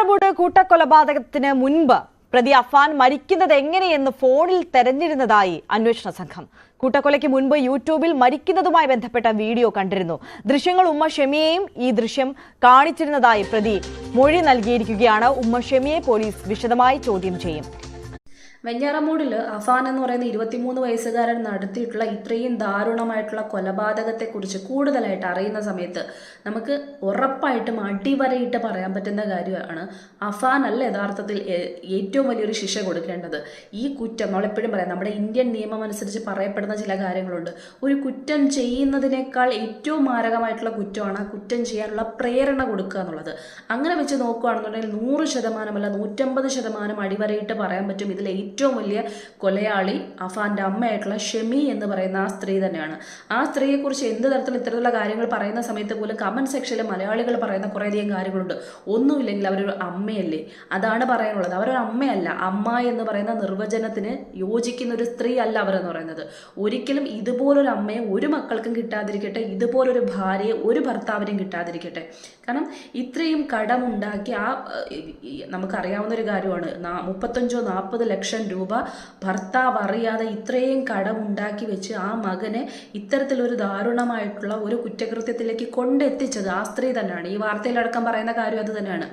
വെഞ്ഞാറമൂട് കൂട്ടക്കൊലപാതകത്തിന് മുൻപ് പ്രതി അഫാൻ മരിക്കുന്നത് എങ്ങനെയെന്ന് ഫോണിൽ തെരഞ്ഞിരുന്നതായി അന്വേഷണ സംഘം. കൂട്ടക്കൊലയ്ക്ക് മുൻപ് യൂട്യൂബിൽ മരിക്കുന്നതുമായി ബന്ധപ്പെട്ട വീഡിയോ കണ്ടിരുന്നു. ദൃശ്യങ്ങൾ ഉമ്മ ഷെമിയെയും ഈ ദൃശ്യം കാണിച്ചിരുന്നതായി പ്രതി മൊഴി നൽകിയിരിക്കുകയാണ്. ഉമ്മ ഷെമിയെ പോലീസ് വിശദമായി ചോദ്യം ചെയ്യും. വെഞ്ഞാറമൂടിൽ അഫാൻ എന്ന് പറയുന്ന 23 വയസ്സുകാരൻ നടത്തിയിട്ടുള്ള ഇത്രയും ദാരുണമായിട്ടുള്ള കൊലപാതകത്തെക്കുറിച്ച് കൂടുതലായിട്ട് അറിയുന്ന സമയത്ത് നമുക്ക് ഉറപ്പായിട്ടും അടിവരയിട്ട് പറയാൻ പറ്റുന്ന കാര്യമാണ് അഫാൻ അല്ല യഥാർത്ഥത്തിൽ ഏറ്റവും വലിയൊരു ശിക്ഷ കൊടുക്കേണ്ടത്. ഈ കുറ്റം നമ്മളെപ്പോഴും പറയാം, നമ്മുടെ ഇന്ത്യൻ നിയമം അനുസരിച്ച് പറയപ്പെടുന്ന ചില കാര്യങ്ങളുണ്ട്. ഒരു കുറ്റം ചെയ്യുന്നതിനേക്കാൾ ഏറ്റവും മാരകമായിട്ടുള്ള കുറ്റമാണ് ആ കുറ്റം ചെയ്യാനുള്ള പ്രേരണ കൊടുക്കുക എന്നുള്ളത്. അങ്ങനെ വെച്ച് നോക്കുകയാണെന്നുണ്ടെങ്കിൽ 100% അല്ല 150% അടിവരയിട്ട് പറയാൻ പറ്റും ഇതിൽ ഏറ്റവും വലിയ കൊലയാളി അഫാന്റെ അമ്മയായിട്ടുള്ള ഷെമി എന്ന് പറയുന്ന ആ സ്ത്രീ തന്നെയാണ്. ആ സ്ത്രീയെക്കുറിച്ച് എന്ത് തരത്തിൽ ഇത്തരത്തിലുള്ള കാര്യങ്ങൾ പറയുന്ന സമയത്ത് പോലും കമന്റ് സെക്ഷനിൽ മലയാളികൾ പറയുന്ന കുറേയധികം കാര്യങ്ങളുണ്ട്. ഒന്നുമില്ലെങ്കിൽ അവരൊരു അമ്മയല്ലേ, അതാണ് പറയാനുള്ളത്. അവരൊരു അമ്മയല്ല, അമ്മ എന്ന് പറയുന്ന നിർവചനത്തിന് യോജിക്കുന്ന ഒരു സ്ത്രീ അല്ല അവരെന്ന് പറയുന്നത്. ഒരിക്കലും ഇതുപോലൊരു അമ്മയെ ഒരു മക്കൾക്കും കിട്ടാതിരിക്കട്ടെ, ഇതുപോലൊരു ഭാര്യയെ ഒരു ഭർത്താവിനും കിട്ടാതിരിക്കട്ടെ. കാരണം ഇത്രയും കടമുണ്ടാക്കി നമുക്കറിയാവുന്ന ഒരു കാര്യമാണ്, 35-40 ലക്ഷം രൂപ ഭർത്താവ് അറിയാതെ ഇത്രയും കടമുണ്ടാക്കി വെച്ച് ആ മകനെ ഇത്തരത്തിലൊരു ദാരുണമായിട്ടുള്ള ഒരു കുറ്റകൃത്യത്തിലേക്ക് കൊണ്ടെത്തിച്ചത് ആ സ്ത്രീ തന്നെയാണ്. ഈ വാർത്തയിലടക്കം പറയുന്ന കാര്യം അത് തന്നെയാണ്.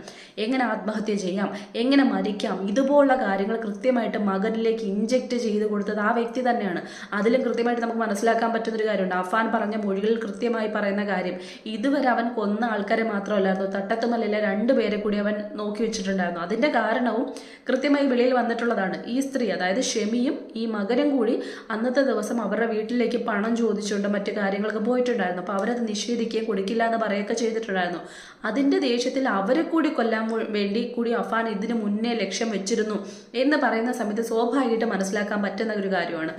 എങ്ങനെ ആത്മഹത്യ ചെയ്യാം, എങ്ങനെ മരിക്കാം, ഇതുപോലുള്ള കാര്യങ്ങൾ കൃത്യമായിട്ട് മകനിലേക്ക് ഇൻജെക്ട് ചെയ്ത് കൊടുത്തത് ആ വ്യക്തി തന്നെയാണ്. അതിലും കൃത്യമായിട്ട് നമുക്ക് മനസ്സിലാക്കാൻ പറ്റുന്നൊരു കാര്യമുണ്ട്. അഫാൻ പറഞ്ഞ മൊഴികളിൽ കൃത്യമായി പറയുന്ന കാര്യം, ഇതുവരെ അവൻ കൊന്ന ആൾക്കാരെ മാത്രമല്ലായിരുന്നു, തട്ടത്തുമല്ലിലെ 2 പേരെ കൂടി അവൻ നോക്കി വെച്ചിട്ടുണ്ടായിരുന്നു. അതിന്റെ കാരണവും കൃത്യമായി വെളിയിൽ വന്നിട്ടുള്ളതാണ്. ഈ സ്ത്രീ, അതായത് ഷെമിയും ഈ മകനും കൂടി അന്നത്തെ ദിവസം അവരുടെ വീട്ടിലേക്ക് പണം ചോദിച്ചുകൊണ്ട് മറ്റു കാര്യങ്ങളൊക്കെ പോയിട്ടുണ്ടായിരുന്നു. അപ്പോൾ അവരത് നിഷേധിക്കുകയും കൊടുക്കില്ല എന്ന് പറയുകയൊക്കെ ചെയ്തിട്ടുണ്ടായിരുന്നു. അതിന്റെ ദേഷ്യത്തിൽ അവരെ കൂടി കൊല്ലാൻ വേണ്ടി കൂടി അഫാൻ ഇതിനു മുന്നേ ലക്ഷ്യം വെച്ചിരുന്നു എന്ന് പറയുന്ന സമയത്ത് സ്വാഭാവികമായിട്ട് മനസ്സിലാക്കാൻ പറ്റുന്ന ഒരു കാര്യമാണ്.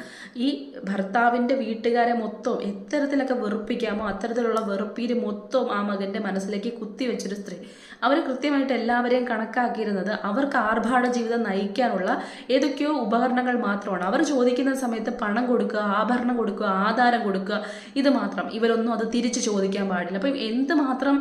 ഈ ഭർത്താവിന്റെ വീട്ടുകാരെ മൊത്തം എത്തരത്തിലൊക്കെ വെറുപ്പിക്കാമോ അത്തരത്തിലുള്ള വെറുപ്പീര് മൊത്തം ആ മകന്റെ മനസ്സിലേക്ക് കുത്തിവെച്ചൊരു സ്ത്രീ. അവർ കൃത്യമായിട്ട് എല്ലാവരെയും കണക്കാക്കിയിരുന്നത് അവർക്ക് ആർഭാട ജീവിതം നയിക്കാനുള്ള ഏതൊക്കെയോ ഉപകരണങ്ങൾ മാത്രമാണ്. അവർ ചോദിക്കുന്ന സമയത്ത് പണം കൊടുക്കുക, ആഭരണം കൊടുക്കുക, ആധാരം കൊടുക്കുക, ഇത് മാത്രം. ഇവരൊന്നും അത് തിരിച്ച് ചോദിക്കാൻ പാടില്ല. അപ്പം എന്തുമാത്രം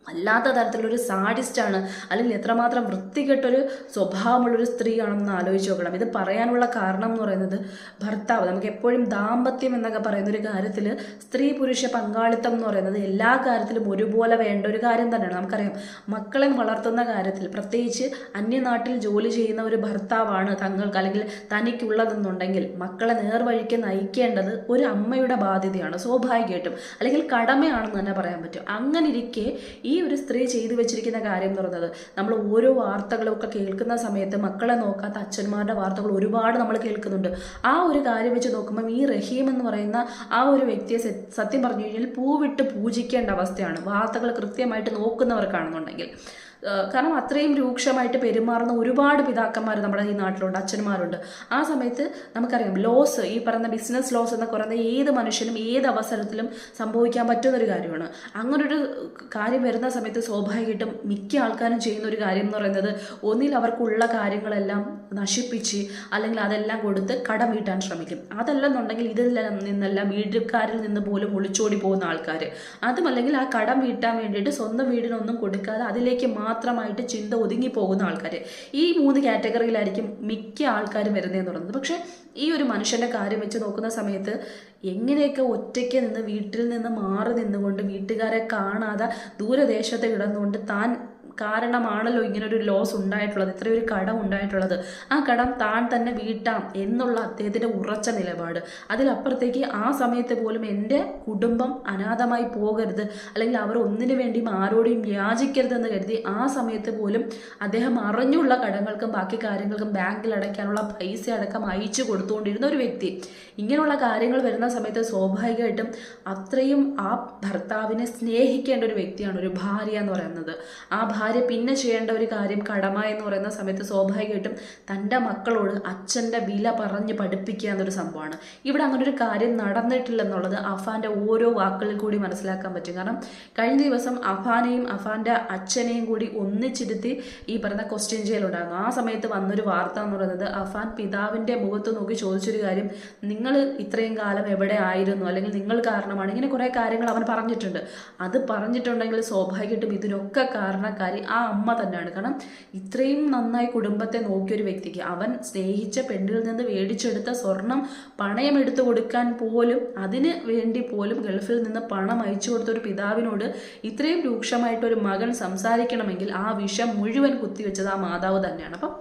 അല്ലാത്ത തരത്തിലൊരു സാഡിസ്റ്റാണ്, അല്ലെങ്കിൽ എത്രമാത്രം വൃത്തികെട്ടൊരു സ്വഭാവമുള്ളൊരു സ്ത്രീയാണെന്ന് ആലോചിച്ച് നോക്കണം. ഇത് പറയാനുള്ള കാരണം എന്ന് പറയുന്നത് ഭർത്താവ്, നമുക്ക് എപ്പോഴും ദാമ്പത്യം എന്നൊക്കെ പറയുന്ന ഒരു കാര്യത്തിൽ സ്ത്രീ പുരുഷ പങ്കാളിത്തം എന്ന് പറയുന്നത് എല്ലാ കാര്യത്തിലും ഒരുപോലെ വേണ്ട ഒരു കാര്യം തന്നെയാണ്. നമുക്കറിയാം, മക്കളെ വളർത്തുന്ന കാര്യത്തിൽ പ്രത്യേകിച്ച് അന്യനാട്ടിൽ ജോലി ചെയ്യുന്ന ഒരു ഭർത്താവാണ് തങ്ങൾക്ക് അല്ലെങ്കിൽ തനിക്കുള്ളതെന്നുണ്ടെങ്കിൽ മക്കളെ നേർവഴിക്ക് നയിക്കേണ്ടത് ഒരു അമ്മയുടെ ബാധ്യതയാണ് സ്വാഭാവികമായിട്ടും, അല്ലെങ്കിൽ കടമയാണെന്ന് തന്നെ പറയാൻ പറ്റും. അങ്ങനെ ഇരിക്കെ ഈ ഒരു സ്ത്രീ ചെയ്തു വെച്ചിരിക്കുന്ന കാര്യം എന്ന് പറയുന്നത്, നമ്മൾ ഓരോ വാർത്തകളൊക്കെ കേൾക്കുന്ന സമയത്ത് മക്കളെ നോക്കാത്ത അച്ഛന്മാരുടെ വാർത്തകൾ ഒരുപാട് നമ്മൾ കേൾക്കുന്നുണ്ട്. ആ ഒരു കാര്യം വെച്ച് നോക്കുമ്പോൾ ഈ റഹീം എന്ന് പറയുന്ന ആ ഒരു വ്യക്തിയെ സത്യം പറഞ്ഞു കഴിഞ്ഞാൽ പൂവിട്ട് പൂജിക്കേണ്ട അവസ്ഥയാണ്, വാർത്തകൾ കൃത്യമായിട്ട് നോക്കുന്നവർക്കാണെന്നുണ്ടെങ്കിൽ. കാരണം അത്രയും രൂക്ഷമായിട്ട് പെരുമാറുന്ന ഒരുപാട് പിതാക്കന്മാർ നമ്മുടെ ഈ നാട്ടിലുണ്ട്, അച്ഛന്മാരുണ്ട്. ആ സമയത്ത് നമുക്കറിയാം, ലോസ്, ഈ പറയുന്ന ബിസിനസ് ലോസ് എന്നൊക്കെ പറയുന്ന ഏത് മനുഷ്യനും ഏത് അവസരത്തിലും സംഭവിക്കാൻ പറ്റുന്നൊരു കാര്യമാണ്. അങ്ങനൊരു കാര്യം വരുന്ന സമയത്ത് സ്വാഭാവികമായിട്ടും മിക്ക ആൾക്കാരും ചെയ്യുന്ന ഒരു കാര്യം എന്ന് പറയുന്നത്, ഒന്നിൽ അവർക്കുള്ള കാര്യങ്ങളെല്ലാം നശിപ്പിച്ച് അല്ലെങ്കിൽ അതെല്ലാം കൊടുത്ത് കടം വീട്ടാൻ ശ്രമിക്കും. അതല്ലെന്നുണ്ടെങ്കിൽ ഇതിൽ നിന്നെല്ലാം വീട്ടുകാരിൽ നിന്ന് പോലും ഒളിച്ചോടി പോകുന്ന ആൾക്കാർ, അതുമല്ലെങ്കിൽ ആ കടം വീട്ടാൻ വേണ്ടിയിട്ട് സ്വന്തം വീടിനൊന്നും കൊടുക്കാതെ അതിലേക്ക് മാത്രമായിട്ട് ചിന്ത ഒതുങ്ങിപ്പോകുന്ന ആൾക്കാർ. ഈ 3 കാറ്റഗറിയിലായിരിക്കും മിക്ക ആൾക്കാരും വരുന്നതെന്ന് പറയുന്നത്. പക്ഷെ ഈ ഒരു മനുഷ്യന്റെ കാര്യം വെച്ച് നോക്കുന്ന സമയത്ത് എങ്ങനെയൊക്കെ ഒറ്റയ്ക്ക് നിന്ന് വീട്ടിൽ നിന്ന് മാറി നിന്നുകൊണ്ട് വീട്ടുകാരെ കാണാതെ ദൂരദേശത്ത് കിടന്നുകൊണ്ട് താൻ കാരണമാണല്ലോ ഇങ്ങനൊരു ലോസ് ഉണ്ടായിട്ടുള്ളത്, ഇത്രയൊരു കടം ഉണ്ടായിട്ടുള്ളത്, ആ കടം താൻ തന്നെ വീട്ടാം എന്നുള്ള അദ്ദേഹത്തിൻ്റെ ഉറച്ച നിലപാട്. അതിലപ്പുറത്തേക്ക് ആ സമയത്ത് പോലും എൻ്റെ കുടുംബം അനാഥമായി പോകരുത്, അല്ലെങ്കിൽ അവർ ഒന്നിനു വേണ്ടിയും ആരോടെയും യാചിക്കരുതെന്ന് കരുതി ആ സമയത്ത് പോലും അദ്ദേഹം അറിഞ്ഞുള്ള കടങ്ങൾക്കും ബാക്കി കാര്യങ്ങൾക്കും ബാങ്കിൽ അടയ്ക്കാനുള്ള പൈസ അടക്കം അയച്ചു കൊടുത്തുകൊണ്ടിരുന്ന ഒരു വ്യക്തി. ഇങ്ങനെയുള്ള കാര്യങ്ങൾ വരുന്ന സമയത്ത് സ്വാഭാവികമായിട്ടും അത്രയും ആ ഭർത്താവിനെ സ്നേഹിക്കേണ്ട ഒരു വ്യക്തിയാണ് ഒരു ഭാര്യ എന്ന് പറയുന്നത്. ആ ഭാര്യ പിന്നെ ചെയ്യേണ്ട ഒരു കാര്യം കടമ എന്ന് പറയുന്ന സമയത്ത് സ്വാഭാവികമായിട്ടും തൻ്റെ മക്കളോട് അച്ഛൻ്റെ വില പറഞ്ഞ് പഠിപ്പിക്കുക എന്നൊരു സംഭവമാണ്. ഇവിടെ അങ്ങനെ ഒരു കാര്യം നടന്നിട്ടില്ലെന്നുള്ളത് അഫാൻ്റെ ഓരോ വാക്കുകളിൽ കൂടി മനസ്സിലാക്കാൻ പറ്റും. കാരണം കഴിഞ്ഞ ദിവസം അഫാനെയും അഫാൻ്റെ അച്ഛനെയും കൂടി ഒന്നിച്ചിരുത്തി ഈ പറയുന്ന ക്വസ്റ്റ്യൻ ചെയ്യലുണ്ടായിരുന്നു. ആ സമയത്ത് വന്നൊരു വാർത്ത എന്ന് പറയുന്നത്, അഫാൻ പിതാവിൻ്റെ മുഖത്ത് നോക്കി ചോദിച്ചൊരു കാര്യം, നിങ്ങൾ ഇത്രയും കാലം എവിടെ ആയിരുന്നു, അല്ലെങ്കിൽ നിങ്ങൾ കാരണമാണ്, ഇങ്ങനെ കുറേ കാര്യങ്ങൾ അവൻ പറഞ്ഞിട്ടുണ്ട്. അത് പറഞ്ഞിട്ടുണ്ടെങ്കിൽ സ്വാഭാവികമായിട്ടും ഇതിനൊക്കെ കാരണക്കാരി കാര്യം ആ അമ്മ തന്നെയാണ്. കാരണം ഇത്രയും നന്നായി കുടുംബത്തെ നോക്കിയൊരു വ്യക്തിക്ക് അവൻ സ്നേഹിച്ച പെണ്ണിൽ നിന്ന് മേടിച്ചെടുത്ത സ്വർണം പണയം എടുത്തു കൊടുക്കാൻ പോലും, അതിന് വേണ്ടി പോലും ഗൾഫിൽ നിന്ന് പണം അയച്ചു കൊടുത്ത ഒരു പിതാവിനോട് ഇത്രയും രൂക്ഷമായിട്ടൊരു മകൻ സംസാരിക്കണമെങ്കിൽ ആ വിഷം മുഴുവൻ കുത്തിവെച്ചത് ആ മാതാവ് തന്നെയാണ്. അപ്പം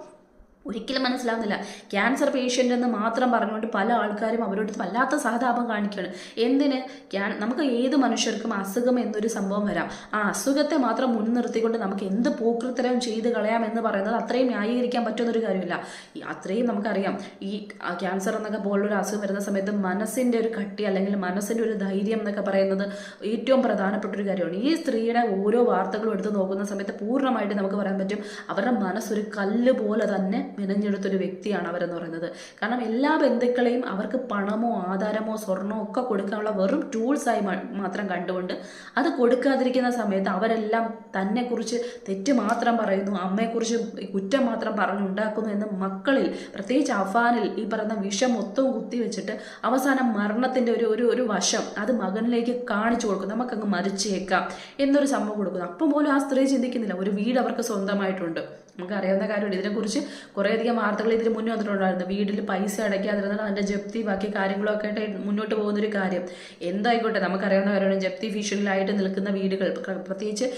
ഒരിക്കലും മനസ്സിലാവുന്നില്ല. ക്യാൻസർ പേഷ്യൻ്റ് എന്ന് മാത്രം പറഞ്ഞുകൊണ്ട് പല ആൾക്കാരും അവരോട് വല്ലാത്ത സഹതാപം കാണിക്കുകയാണ്. എന്തിന്? നമുക്ക് ഏത് മനുഷ്യർക്കും അസുഖം എന്നൊരു സംഭവം വരാം. ആ അസുഖത്തെ മാത്രം മുൻനിർത്തിക്കൊണ്ട് നമുക്ക് എന്ത് പോക്കൃത്തരം ചെയ്ത് കളയാം എന്ന് പറയുന്നത് അത്രയും ന്യായീകരിക്കാൻ പറ്റുന്നൊരു കാര്യമില്ല. അത്രയും നമുക്കറിയാം, ഈ ക്യാൻസർ എന്നൊക്കെ പോലുള്ളൊരു അസുഖം വരുന്ന സമയത്ത് മനസ്സിൻ്റെ ഒരു കട്ടി അല്ലെങ്കിൽ മനസ്സിൻ്റെ ഒരു ധൈര്യം എന്നൊക്കെ പറയുന്നത് ഏറ്റവും പ്രധാനപ്പെട്ട ഒരു കാര്യമാണ്. ഈ സ്ത്രീയുടെ ഓരോ വാർത്തകളും എടുത്ത് നോക്കുന്ന സമയത്ത് പൂർണ്ണമായിട്ട് നമുക്ക് പറയാൻ പറ്റും അവരുടെ മനസ്സൊരു കല്ല് പോലെ തന്നെ മെനഞ്ഞെടുത്തൊരു വ്യക്തിയാണ് അവരെന്ന് പറയുന്നത്. കാരണം എല്ലാ ബന്ധുക്കളെയും അവർക്ക് പണമോ ആധാരമോ സ്വർണമോ ഒക്കെ കൊടുക്കാനുള്ള വെറും ടൂൾസായി മാത്രം കണ്ടുകൊണ്ട് അത് കൊടുക്കാതിരിക്കുന്ന സമയത്ത് അവരെല്ലാം തന്നെക്കുറിച്ച് തെറ്റ് മാത്രം പറയുന്നു, അമ്മയെക്കുറിച്ച് കുറ്റം മാത്രം പറഞ്ഞുണ്ടാക്കുന്നു എന്ന് മക്കളിൽ, പ്രത്യേകിച്ച് അഫാനിൽ ഈ പറയുന്ന വിഷം മൊത്തവും കുത്തിവെച്ചിട്ട് അവസാനം മരണത്തിൻ്റെ ഒരു വശം അത് മകനിലേക്ക് കാണിച്ചു കൊടുക്കും. നമുക്കങ്ങ് മരിച്ചേക്കാം എന്നൊരു സംഭവം കൊടുക്കുന്നു. അപ്പം പോലും ആ സ്ത്രീ ചിന്തിക്കുന്നില്ല, ഒരു വീട് അവർക്ക് സ്വന്തമായിട്ടുണ്ട്. നമുക്കറിയാവുന്ന കാര്യമുണ്ട്. ഇതിനെക്കുറിച്ച് കുറേയധികം വാർത്തകൾ ഇതിന് മുന്നേ വന്നിട്ടുണ്ടായിരുന്നു. വീട്ടിൽ പൈസ അടയ്ക്കാതിരുന്നാൽ അതിൻ്റെ ജപ്തി ബാക്കി കാര്യങ്ങളൊക്കെ ആയിട്ട് മുന്നോട്ട് പോകുന്നൊരു കാര്യം. എന്തായിക്കോട്ടെ, നമുക്കറിയാവുന്ന കാര്യമാണ് ജപ്തി ഭീഷണിയിലായിട്ട് നിൽക്കുന്ന വീടുകൾ, പ്രത്യേകിച്ച്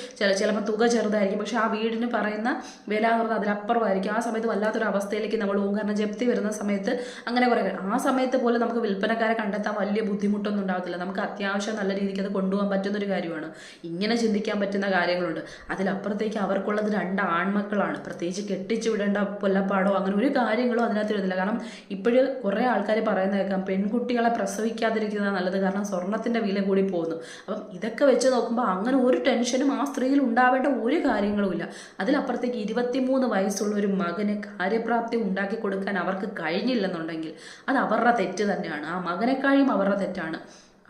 ചിലപ്പോൾ തുക ചെറുതായിരിക്കും, പക്ഷേ ആ വീടിന് പറയുന്ന വില എന്ന് പറഞ്ഞാൽ അതിലപ്പുറമായിരിക്കും. ആ സമയത്ത് വല്ലാത്തൊരു അവസ്ഥയിലേക്ക് നമ്മൾ പോകും. കാരണം ജപ്തി വരുന്ന സമയത്ത് അങ്ങനെ കുറേ ആ സമയത്ത് പോലും നമുക്ക് വിൽപ്പനക്കാരെ കണ്ടെത്താൻ വലിയ ബുദ്ധിമുട്ടൊന്നും ഉണ്ടാകത്തില്ല. നമുക്ക് അത്യാവശ്യം നല്ല രീതിക്ക് അത് കൊണ്ടുപോകാൻ പറ്റുന്നൊരു കാര്യമാണ്. ഇങ്ങനെ ചിന്തിക്കാൻ പറ്റുന്ന കാര്യങ്ങളുണ്ട്. അതിലപ്പുറത്തേക്ക് അവർക്കുള്ളത് 2 ആൺമക്കളാണ്. പ്രത്യേകിച്ച് കെട്ടിച്ചു വിടേണ്ട കൊല്ലപ്പാടോ അങ്ങനെ ഒരു കാര്യങ്ങളോ അതിനകത്ത് വരുന്നില്ല. കാരണം ഇപ്പോഴും കുറേ ആൾക്കാർ പറയുന്ന കേൾക്കാം പെൺകുട്ടികളെ പ്രസവിക്കാതിരിക്കുന്നത് നല്ലത്, കാരണം സ്വർണത്തിൻ്റെ വില കൂടി പോകുന്നു. അപ്പം ഇതൊക്കെ വെച്ച് നോക്കുമ്പോൾ അങ്ങനെ ഒരു ടെൻഷനും ആ സ്ത്രീയിൽ ഉണ്ടാവേണ്ട ഒരു കാര്യങ്ങളുമില്ല. അതിലപ്പുറത്തേക്ക് 23 വയസ്സുള്ള ഒരു മകന് കാര്യപ്രാപ്തി ഉണ്ടാക്കി കൊടുക്കാൻ അവർക്ക് കഴിഞ്ഞില്ലെന്നുണ്ടെങ്കിൽ അത് അവരുടെ തെറ്റ് തന്നെയാണ്. ആ മകനെക്കാളും അവരുടെ തെറ്റാണ്.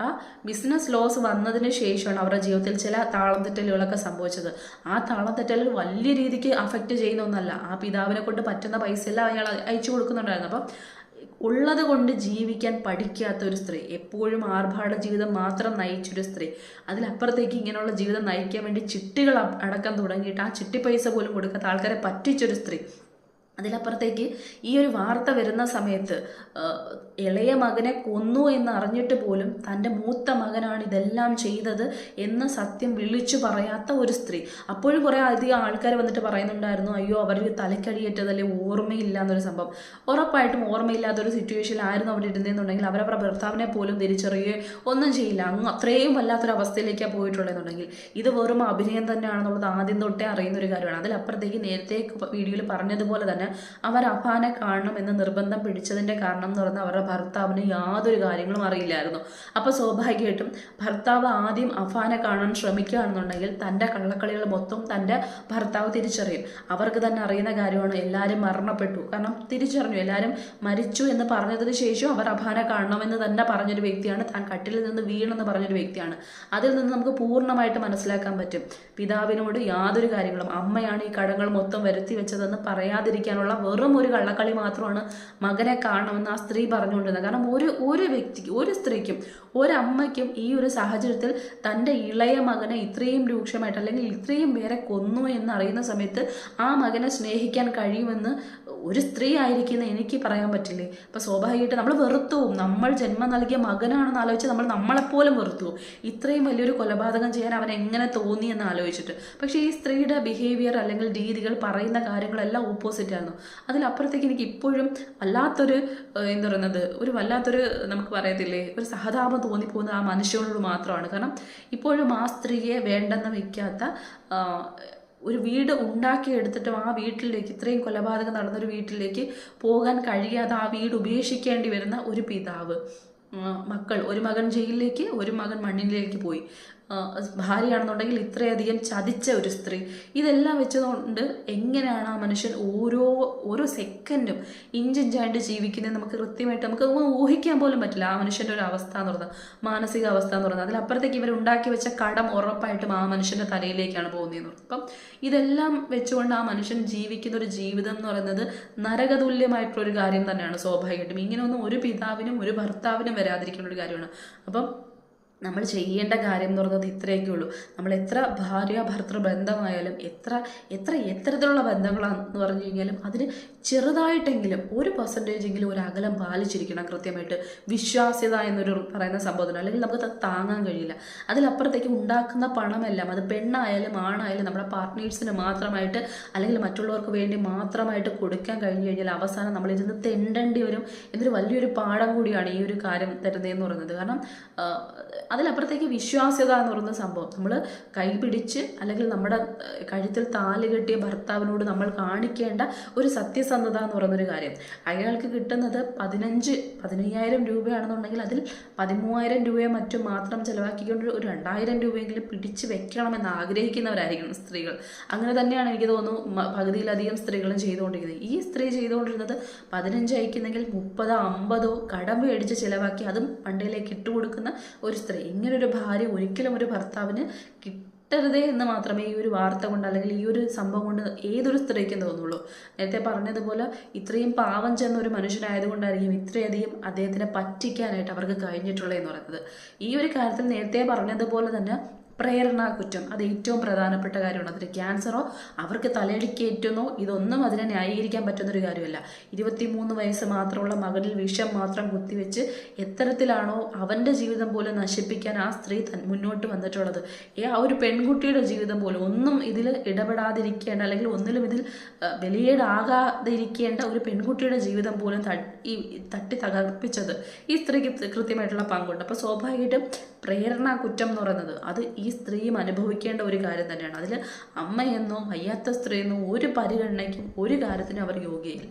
ആ ബിസിനസ് ലോസ് വന്നതിന് ശേഷമാണ് അവരുടെ ജീവിതത്തിൽ ചില താളം തെറ്റലുകളൊക്കെ സംഭവിച്ചത്. ആ താളം തെറ്റലുകൾ വലിയ രീതിക്ക് അഫക്റ്റ് ചെയ്യുന്ന ഒന്നല്ല. ആ പിതാവിനെ കൊണ്ട് പറ്റുന്ന പൈസ എല്ലാം അയാൾ അയച്ചു കൊടുക്കുന്നുണ്ടായിരുന്നു. അപ്പം ഉള്ളത് കൊണ്ട് ജീവിക്കാൻ പഠിക്കാത്ത ഒരു സ്ത്രീ, എപ്പോഴും ആർഭാട ജീവിതം മാത്രം നയിച്ചൊരു സ്ത്രീ, അതിലപ്പുറത്തേക്ക് ഇങ്ങനെയുള്ള ജീവിതം നയിക്കാൻ വേണ്ടി ചിട്ടികൾ അടക്കം തുടങ്ങിയിട്ട് ആ ചിട്ടി പൈസ പോലും കൊടുക്കാത്ത ആൾക്കാരെ പറ്റിച്ചൊരു സ്ത്രീ. അതിലപ്പുറത്തേക്ക് ഈ ഒരു വാർത്ത വരുന്ന സമയത്ത് ഇളയ മകനെ കൊന്നു എന്ന് അറിഞ്ഞിട്ട് പോലും തൻ്റെ മൂത്ത മകനാണ് ഇതെല്ലാം ചെയ്തത് എന്ന് സത്യം വിളിച്ചു പറയാത്ത ഒരു സ്ത്രീ. അപ്പോഴും കുറേ അധികം ആൾക്കാർ വന്നിട്ട് പറയുന്നുണ്ടായിരുന്നു, അയ്യോ അവർക്ക് തലക്കടിയേറ്റതല്ലേ, ഓർമ്മയില്ല എന്നൊരു സംഭവം. ഉറപ്പായിട്ടും ഓർമ്മയില്ലാത്തൊരു സിറ്റുവേഷനിലായിരുന്നു അവിടെ ഇരുന്നതെന്നുണ്ടെങ്കിൽ അവരവരുടെ ഭർത്താവിനെ പോലും തിരിച്ചറിയുകയോ ഒന്നും ചെയ്യില്ല. അങ്ങ് അത്രയും വല്ലാത്തൊരു അവസ്ഥയിലേക്കാണ് പോയിട്ടുള്ളതെന്നുണ്ടെങ്കിൽ ഇത് വെറും അഭിനയം തന്നെയാണെന്നുള്ളത് ആദ്യം തൊട്ടേ അറിയുന്നൊരു കാര്യമാണ്. അതിലപ്പുറത്തേക്ക് നേരത്തെ വീഡിയോയിൽ പറഞ്ഞതുപോലെ തന്നെ അവർ അഫാനെ കാണണം എന്ന് നിർബന്ധം പിടിച്ചതിൻ്റെ കാരണം എന്ന് പറഞ്ഞാൽ അവരുടെ ഭർത്താവിന് യാതൊരു കാര്യങ്ങളും അറിയില്ലായിരുന്നു. അപ്പോൾ സ്വാഭാവികമായിട്ടും ഭർത്താവ് ആദ്യം അഫാനെ കാണാൻ ശ്രമിക്കുകയാണെന്നുണ്ടെങ്കിൽ തൻ്റെ കള്ളക്കളികൾ മൊത്തം തൻ്റെ ഭർത്താവ് തിരിച്ചറിയും. അവർക്ക് തന്നെ അറിയുന്ന കാര്യമാണ് എല്ലാവരും മരണപ്പെട്ടു, കാരണം തിരിച്ചറിഞ്ഞു എല്ലാവരും മരിച്ചു എന്ന് പറഞ്ഞതിന് ശേഷം അവർ അഫാനെ കാണണമെന്ന് തന്നെ പറഞ്ഞൊരു വ്യക്തിയാണ്, താൻ കട്ടിലിൽ നിന്ന് വീണെന്ന് പറഞ്ഞൊരു വ്യക്തിയാണ്. അതിൽ നിന്ന് നമുക്ക് പൂർണ്ണമായിട്ട് മനസ്സിലാക്കാൻ പറ്റും പിതാവിനോട് യാതൊരു കാര്യങ്ങളും, അമ്മയാണ് ഈ കടങ്ങൾ മൊത്തം വരുത്തി വെച്ചതെന്ന് പറയാതിരിക്കാനുള്ള വെറും ഒരു കള്ളക്കളി മാത്രമാണ് മകനെ കാണണമെന്ന് ആ സ്ത്രീ പറഞ്ഞുകൊണ്ടിരുന്നത്. കാരണം ഒരു വ്യക്തിക്ക്, ഒരു സ്ത്രീക്കും, ഒരമ്മയ്ക്കും ഈ ഒരു സാഹചര്യത്തിൽ തൻ്റെ ഇളയ മകനെ ഇത്രയും രൂക്ഷമായിട്ട് അല്ലെങ്കിൽ ഇത്രയും പേരെ കൊന്നു എന്നറിയുന്ന സമയത്ത് ആ മകനെ സ്നേഹിക്കാൻ കഴിയുമെന്ന് ഒരു സ്ത്രീ ആയിരിക്കുന്ന എനിക്ക് പറയാൻ പറ്റില്ലേ? അപ്പോൾ സ്വാഭാവികമായിട്ട് നമ്മൾ വെറുത്തു പോകും. നമ്മൾ ജന്മം നൽകിയ മകനാണെന്ന് ആലോചിച്ച് നമ്മളെപ്പോലും വെറുത്തു പോകും. ഇത്രയും വലിയൊരു കൊലപാതകം ചെയ്യാൻ അവൻ എങ്ങനെ തോന്നി എന്ന് ആലോചിച്ചിട്ട്. പക്ഷേ ഈ സ്ത്രീയുടെ ബിഹേവിയർ അല്ലെങ്കിൽ രീതികൾ, പറയുന്ന കാര്യങ്ങളെല്ലാം ഓപ്പോസിറ്റ് ആയിരുന്നു. അതിലപ്പുറത്തേക്ക് എനിക്ക് ഇപ്പോഴും വല്ലാത്തൊരു എന്താ പറയുന്നത്, ഒരു വല്ലാത്തൊരു നമുക്ക് പറയത്തില്ലേ, ഒരു സഹതാപം തോന്നിപ്പോകുന്നത് ആ മനുഷ്യനോട് മാത്രമാണ്. കാരണം ഇപ്പോഴും ആ സ്ത്രീയെ വേണ്ടെന്ന് വെക്കാത്ത, ഒരു വീട് ഉണ്ടാക്കിയെടുത്തിട്ടും ആ വീട്ടിലേക്ക്, ഇത്രയും കൊലപാതകം നടന്നൊരു വീട്ടിലേക്ക് പോകാൻ കഴിയാതെ ആ വീട് ഉപേക്ഷിക്കേണ്ടി വരുന്ന ഒരു പിതാവ്, മക്കൾ, ഒരു മകൻ ജയിലിലേക്ക്, ഒരു മകൻ മണ്ണിലേക്ക് പോയി, ഭാര്യയാണെന്നുണ്ടെങ്കിൽ ഇത്രയധികം ചതിച്ച ഒരു സ്ത്രീ, ഇതെല്ലാം വെച്ചതുകൊണ്ട് എങ്ങനെയാണ് ആ മനുഷ്യൻ ഓരോ സെക്കൻഡും ഇഞ്ചിഞ്ചായിട്ട് ജീവിക്കുന്നത് നമുക്ക് കൃത്യമായിട്ട് നമുക്ക് ഊഹിക്കാൻ പോലും പറ്റില്ല. ആ മനുഷ്യൻ്റെ ഒരു അവസ്ഥ എന്ന് പറഞ്ഞാൽ, മാനസിക അവസ്ഥ എന്ന് പറഞ്ഞാൽ, അതിലപ്പുറത്തേക്ക് ഇവരുണ്ടാക്കി വെച്ച കടം ഉറപ്പായിട്ടും ആ മനുഷ്യൻ്റെ തലയിലേക്കാണ് പോകുന്നതെന്ന് പറഞ്ഞു. അപ്പം ഇതെല്ലാം വെച്ചുകൊണ്ട് ആ മനുഷ്യൻ ജീവിക്കുന്ന ഒരു ജീവിതം എന്ന് പറയുന്നത് നരകതുല്യമായിട്ടുള്ളൊരു കാര്യം തന്നെയാണ്. സ്വാഭാവികമായിട്ടും ഇങ്ങനെയൊന്നും ഒരു പിതാവിനും ഒരു ഭർത്താവിനും വരാതിരിക്കുന്ന ഒരു കാര്യമാണ്. അപ്പം നമ്മൾ ചെയ്യേണ്ട കാര്യം എന്ന് പറയുന്നത് ഇത്രയൊക്കെ ഉള്ളൂ. നമ്മൾ എത്ര ഭാര്യ ഭർത്തൃ ബന്ധമായാലും എത്തരത്തിലുള്ള ബന്ധങ്ങളാണെന്ന് പറഞ്ഞു കഴിഞ്ഞാലും അതിന് ചെറുതായിട്ടെങ്കിലും 1% ഒരു അകലം പാലിച്ചിരിക്കണം കൃത്യമായിട്ട്. വിശ്വാസ്യത എന്നൊരു പറയുന്ന സംഭവത്തിന്, അല്ലെങ്കിൽ നമുക്ക് താങ്ങാൻ കഴിയില്ല. അതിലപ്പുറത്തേക്ക് ഉണ്ടാക്കുന്ന പണമെല്ലാം അത് പെണ്ണായാലും ആണായാലും നമ്മുടെ പാർട്ട്നേഴ്സിന് മാത്രമായിട്ട് അല്ലെങ്കിൽ മറ്റുള്ളവർക്ക് വേണ്ടി മാത്രമായിട്ട് കൊടുക്കാൻ കഴിഞ്ഞു കഴിഞ്ഞാൽ അവസാനം നമ്മളിരുന്ന് തെണ്ടേണ്ടി വരും എന്നൊരു വലിയൊരു പാഠം കൂടിയാണ് ഈ ഒരു കാര്യം തരുന്നതെന്ന് പറയുന്നത്. കാരണം അതിലപ്പുറത്തേക്ക് വിശ്വാസ്യത എന്ന് പറയുന്ന സംഭവം, നമ്മൾ കൈ പിടിച്ച് അല്ലെങ്കിൽ നമ്മുടെ കഴുത്തിൽ താലി കെട്ടിയ ഭർത്താവിനോട് നമ്മൾ കാണിക്കേണ്ട ഒരു സത്യസന്ധത എന്ന് പറയുന്നൊരു കാര്യം. അയാൾക്ക് കിട്ടുന്നത് 15,000 രൂപയാണെന്നുണ്ടെങ്കിൽ അതിൽ 13,000 രൂപയോ മറ്റും മാത്രം ചിലവാക്കിക്കൊണ്ട് ഒരു 2,000 രൂപയെങ്കിലും പിടിച്ച് വെക്കണമെന്ന് ആഗ്രഹിക്കുന്നവരായിരിക്കണം സ്ത്രീകൾ. അങ്ങനെ തന്നെയാണ് എനിക്ക് തോന്നുന്നു പകുതിയിലധികം സ്ത്രീകളും ചെയ്തുകൊണ്ടിരിക്കുന്നത്. ഈ സ്ത്രീ ചെയ്തുകൊണ്ടിരുന്നത് 15 അയക്കുന്നെങ്കിൽ 30, 50 കടം മേടിച്ച് ചിലവാക്കി അതും പണ്ടയിലേക്ക് ഇട്ടുകൊടുക്കുന്ന ഒരു സ്ത്രീ. ഇങ്ങനൊരു ഭാര്യ ഒരിക്കലും ഒരു ഭർത്താവിന് കിട്ടരുതേ എന്ന് മാത്രമേ ഈ ഒരു വാർത്ത കൊണ്ട് അല്ലെങ്കിൽ ഈ ഒരു സംഭവം കൊണ്ട് ഏതൊരു സ്ത്രീക്കും തോന്നുള്ളൂ. നേരത്തെ പറഞ്ഞതുപോലെ ഇത്രയും പാവം ചെന്ന ഒരു മനുഷ്യനായതുകൊണ്ടായിരിക്കും ഇത്രയധികം അദ്ദേഹത്തിനെ പറ്റിക്കാനായിട്ട് അവർക്ക് കഴിഞ്ഞിട്ടുള്ളതെന്ന് പറയുന്നത്. ഈ ഒരു കാര്യത്തിൽ നേരത്തെ പറഞ്ഞതുപോലെ തന്നെ പ്രേരണ കുറ്റം അത് ഏറ്റവും പ്രധാനപ്പെട്ട കാര്യമാണ്. അതിന് ക്യാൻസറോ അവർക്ക് തലയിടിക്കേറ്റുന്നോ ഇതൊന്നും അതിനെ ന്യായീകരിക്കാൻ പറ്റുന്നൊരു കാര്യമല്ല. 23 വയസ്സ് മാത്രമുള്ള മകനിൽ വിഷം മാത്രം കുത്തിവെച്ച് എത്തരത്തിലാണോ അവൻ്റെ ജീവിതം പോലും നശിപ്പിക്കാൻ ആ സ്ത്രീ മുന്നോട്ട് വന്നിട്ടുള്ളത്, ആ ഒരു പെൺകുട്ടിയുടെ ജീവിതം പോലും ഒന്നും ഇതിൽ ഇടപെടാതിരിക്കേണ്ട അല്ലെങ്കിൽ ഒന്നിലും ഇതിൽ ബലിയേടാകാതെ ഇരിക്കേണ്ട ഒരു പെൺകുട്ടിയുടെ ജീവിതം പോലും തട്ടി തകർപ്പിച്ചത് ഈ സ്ത്രീക്ക് കൃത്യമായിട്ടുള്ള പങ്കുണ്ട്. അപ്പോൾ സ്വാഭാവികമായിട്ടും പ്രേരണ കുറ്റം എന്ന് പറയുന്നത് അത് ഈ സ്ത്രീയും അനുഭവിക്കേണ്ട ഒരു കാര്യം തന്നെയാണ്. അതിൽ അമ്മയെന്നോ വയ്യാത്ത സ്ത്രീയെന്നോ ഒരു പരിഗണനയ്ക്കും ഒരു കാര്യത്തിനും അവർ യോഗ്യയില്ല.